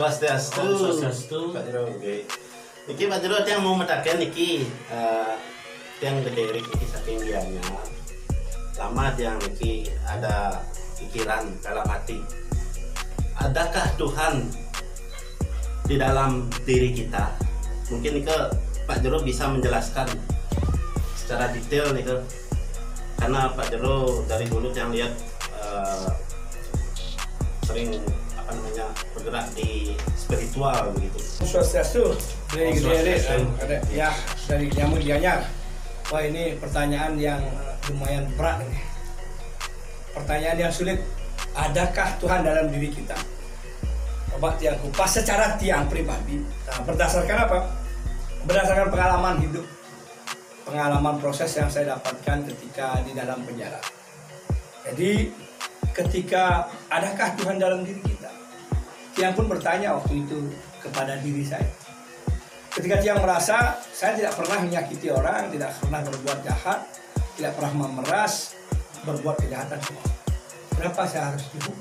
Swastiastu. Om Swastiastu. Pak Jero, oke. Iki Pak Jero yang mau metakan iki yang gede iki saking dianya. Lama yang iki ada pikiran dalam hati. Adakah Tuhan di dalam diri kita? Mungkin ke Pak Jero bisa menjelaskan secara detail nih ke, karena Pak Jero dari dulu yang lihat sering bergerak di spiritual begitu. Swastiastu dari Gede Swastiastu. ya dari Nyamuk Gianyar. Wah, ini pertanyaan yang lumayan berat ini. Pertanyaan yang sulit. Adakah Tuhan dalam diri kita? Coba tiang kupas secara tiang pribadi. Nah, berdasarkan apa? Berdasarkan pengalaman hidup, pengalaman proses yang saya dapatkan ketika di dalam penjara. Jadi ketika adakah Tuhan dalam diri kita? Tiang pun bertanya waktu itu kepada diri saya. Ketika Tiang merasa saya tidak pernah menyakiti orang, tidak pernah berbuat jahat, tidak pernah memeras, berbuat kejahatan semua. Kenapa saya harus dihukum?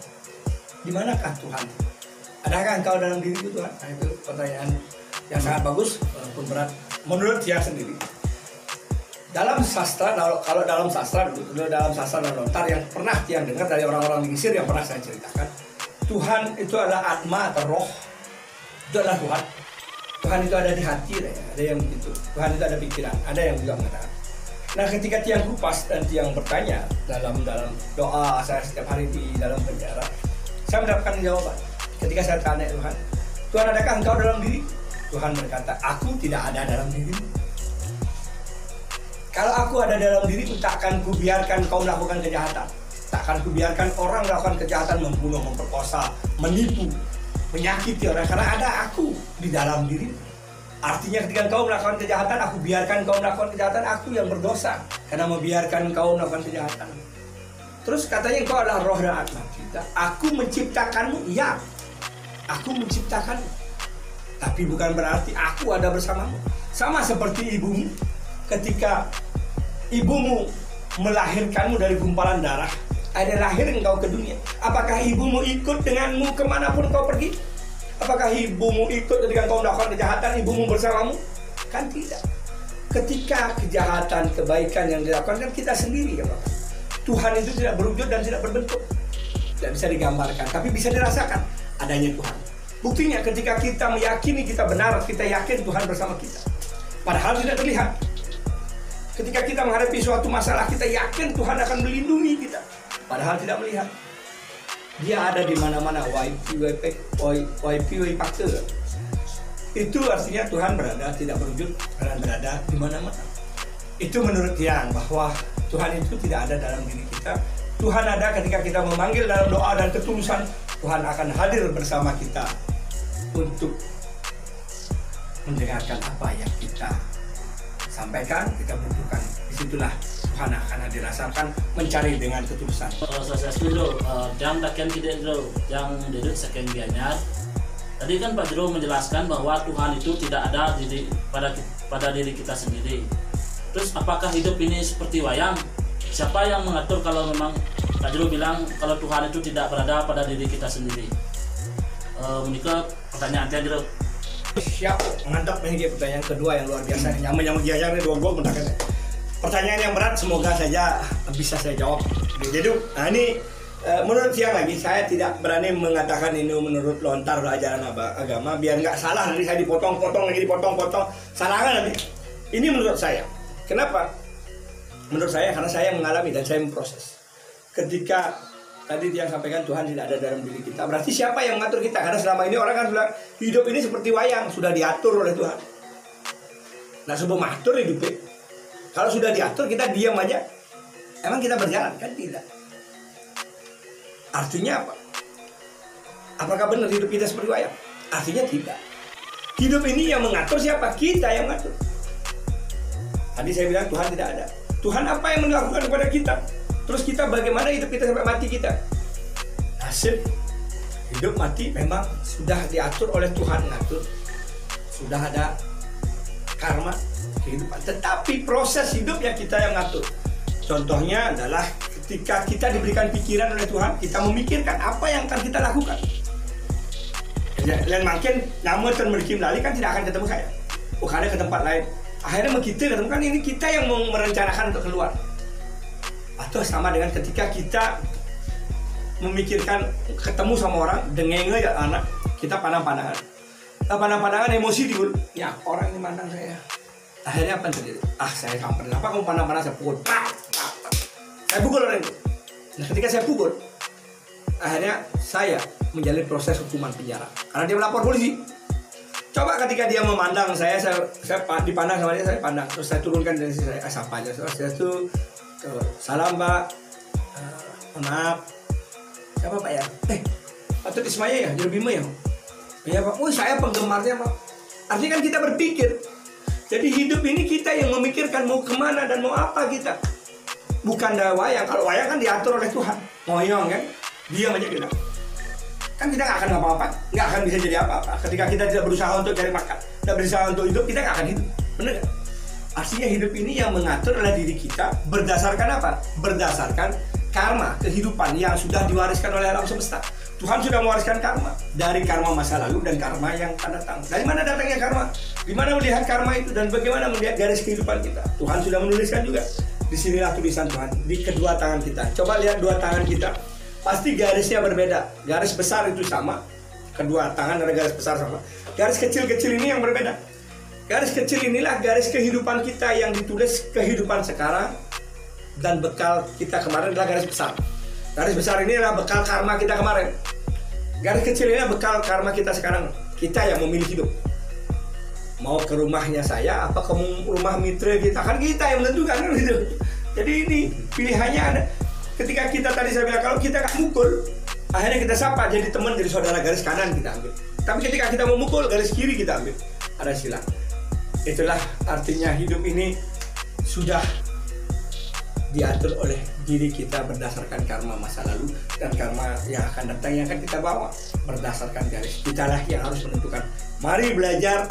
Di manakah Tuhan? Adakah engkau dalam diriku Tuhan? Nah, itu pertanyaan yang sangat bagus walaupun berat menurut Tiang sendiri. Dalam sastra, kalau dalam sastra dulu dalam sastra dan lontar yang pernah Tiang dengar dari orang-orang di Mesir yang pernah saya ceritakan, Tuhan itu adalah atma atau roh. Itu adalah Tuhan. Tuhan itu ada di hati, ada yang begitu. Tuhan itu ada pikiran, ada yang juga mengatakan. Nah, ketika Tiang kupas dan Tiang bertanya dalam doa saya setiap hari di dalam penjara, saya mendapatkan jawaban. Ketika saya tanya Tuhan, adakah engkau dalam diri? Tuhan berkata, aku tidak ada dalam diri. Kalau aku ada dalam diri, tak akan kubiarkan kau melakukan kejahatan. Tak akan kubiarkan orang melakukan kejahatan, membunuh, memperkosa, menipu, menyakiti orang. Karena ada aku di dalam diri. Artinya ketika kau melakukan kejahatan, aku biarkan kau melakukan kejahatan, aku yang berdosa. Karena membiarkan kau melakukan kejahatan. Terus katanya kau adalah roh dan atma kita. Aku menciptakanmu, iya. Aku menciptakanmu. Tapi bukan berarti aku ada bersamamu. Sama seperti ibumu. Ketika ibumu melahirkanmu dari gumpalan darah, ada lahir engkau ke dunia. Apakah ibumu ikut denganmu kemanapun kau pergi? Apakah ibumu ikut ketika kau melakukan kejahatan, ibumu bersamamu? Kan tidak. Ketika kejahatan, kebaikan yang dilakukan kan kita sendiri ya Bapak. Tuhan itu tidak berwujud dan tidak berbentuk. Tidak bisa digambarkan, tapi bisa dirasakan adanya Tuhan. Buktinya ketika kita meyakini kita benar, kita yakin Tuhan bersama kita. Padahal tidak terlihat. Ketika kita menghadapi suatu masalah, kita yakin Tuhan akan melindungi kita. Padahal tidak melihat. Dia ada di mana-mana. YP faktor. Itu artinya Tuhan berada, tidak berwujud, dan berada di mana-mana. Itu menurut Tiang bahwa Tuhan itu tidak ada dalam diri kita. Tuhan ada ketika kita memanggil dalam doa dan ketulusan. Tuhan akan hadir bersama kita untuk mendengarkan apa yang kita sampaikan, kita butuhkan. Disitulah Tuhan akan dirasakan mencari dengan ketulusan. Swastiastu dulu, yang takian kita dulu, yang dedek saking Gianyar. Tadi kan Pak Jero menjelaskan bahwa Tuhan itu tidak ada pada diri kita sendiri. Terus apakah hidup ini seperti wayang? Siapa yang mengatur kalau memang Pak Jero bilang kalau Tuhan itu tidak berada pada diri kita sendiri? Menikah pertanyaan Pak Jero. Siap, mantap ini pertanyaan kedua yang luar biasa. Nyamuk Gianyar ini 2 gol mendakan. Pertanyaan yang berat semoga saja bisa saya jawab. Jadi, nah ini menurut Tiang lagi, saya tidak berani mengatakan ini menurut lontar ajaran agama biar nggak salah nanti saya dipotong-potong lagi dipotong-potong salah kan nanti. Ini menurut saya. Kenapa? Menurut saya karena saya mengalami dan saya memproses. Ketika tadi Tiang sampaikan Tuhan tidak ada dalam diri kita, berarti siapa yang mengatur kita? Karena selama ini orang kan bilang hidup ini seperti wayang, sudah diatur oleh Tuhan. Nah, sebelum atur hidupnya. Kalau sudah diatur kita diam aja. Emang kita berjalan? Kan tidak. Artinya apa? Apakah benar hidup kita seperti wayang? Artinya tidak. Hidup ini yang mengatur siapa? Kita yang mengatur. Tadi saya bilang Tuhan tidak ada. Tuhan apa yang melakukan kepada kita? Terus kita bagaimana hidup kita sampai mati kita? Hasil hidup mati memang sudah diatur oleh Tuhan mengatur. Sudah ada karma kehidupan. Tetapi proses hidupnya kita yang ngatur. Contohnya adalah ketika kita diberikan pikiran oleh Tuhan, kita memikirkan apa yang akan kita lakukan. Jadi Dan makin namun memiliki melalui kan tidak akan ketemu saya. Bukannya ke tempat lain. Akhirnya kita ketemu kan ini kita yang mau merencanakan untuk keluar. Atau sama dengan ketika kita memikirkan ketemu sama orang, dengenge ya anak, kita pandang-pandangan. Pandang-pandangan emosi timbul. Ya orang ini mandang saya. Akhirnya apa yang terjadi? Saya sampai. Kenapa kamu pandang-pandang saya pukul? Saya pukul orang itu. Nah ketika saya pukul, akhirnya saya menjalani proses hukuman penjara karena dia melapor polisi. Coba ketika dia memandang saya dipandang sama dia, saya pandang, terus saya turunkan dari sisi saya, sapa aja, saya tuh salam Pak, maaf, siapa Pak ya? Patut Ismaya ya, Jerbima ya? Iya Pak, saya penggemarnya Pak. Artinya kan kita berpikir, jadi hidup ini kita yang memikirkan mau kemana dan mau apa kita. Bukan ada wayang, kalau wayang kan diatur oleh Tuhan, ngoyong kan, diam aja kita. Kan kita nggak akan ngapa-ngapa, nggak akan bisa jadi apa-apa. Ketika kita tidak berusaha untuk cari makan, tidak berusaha untuk hidup, kita nggak akan hidup, bener nggak? Artinya hidup ini yang mengatur adalah diri kita berdasarkan apa? Berdasarkan karma, kehidupan yang sudah diwariskan oleh alam semesta. Tuhan sudah mewariskan karma dari karma masa lalu dan karma yang akan datang. Dari mana datangnya karma? Di mana melihat karma itu dan bagaimana melihat garis kehidupan kita? Tuhan sudah menuliskan juga. Disinilah tulisan Tuhan di kedua tangan kita. Coba lihat dua tangan kita, pasti garisnya berbeda. Garis besar itu sama, kedua tangan ada garis besar sama. Garis kecil-kecil ini yang berbeda. Garis kecil inilah garis kehidupan kita yang ditulis kehidupan sekarang, dan bekal kita kemarin adalah garis besar. Garis besar ini adalah bekal karma kita kemarin. Garis kecil ini adalah bekal karma kita sekarang. Kita yang memilih hidup. Mau ke rumahnya saya, apa ke rumah mitra kita, kan kita yang menentukan kan gitu. Jadi ini pilihannya ada. Ketika kita tadi saya bilang kalau kita nggak mukul, akhirnya kita sapa jadi teman, jadi saudara, garis kanan kita ambil. Tapi ketika kita memukul, garis kiri kita ambil. Ada sila. Itulah artinya hidup ini sudah diatur oleh diri kita berdasarkan karma masa lalu dan karma yang akan datang yang akan kita bawa berdasarkan garis. Kitalah yang harus menentukan. Mari belajar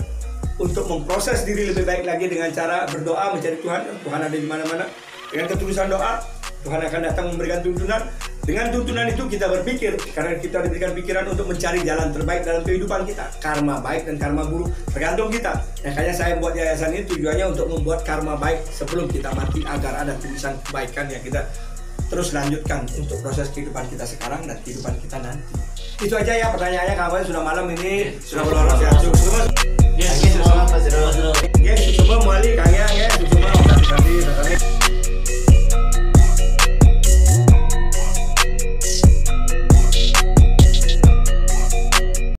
untuk memproses diri lebih baik lagi dengan cara berdoa mencari Tuhan. Tuhan ada di mana-mana. Dengan ketulusan doa, Tuhan akan datang memberikan tuntunan. Dengan tuntunan itu kita berpikir, karena kita diberikan pikiran untuk mencari jalan terbaik dalam kehidupan kita. Karma baik dan karma buruk tergantung kita. Makanya saya buat yayasan ini tujuannya untuk membuat karma baik sebelum kita mati, agar ada tulisan kebaikan yang kita terus lanjutkan untuk proses kehidupan kita sekarang dan kehidupan kita nanti. Itu aja ya pertanyaannya, kawan. Sudah malam ini, sudah berolahraga. Yes, Selamat Pak Zero.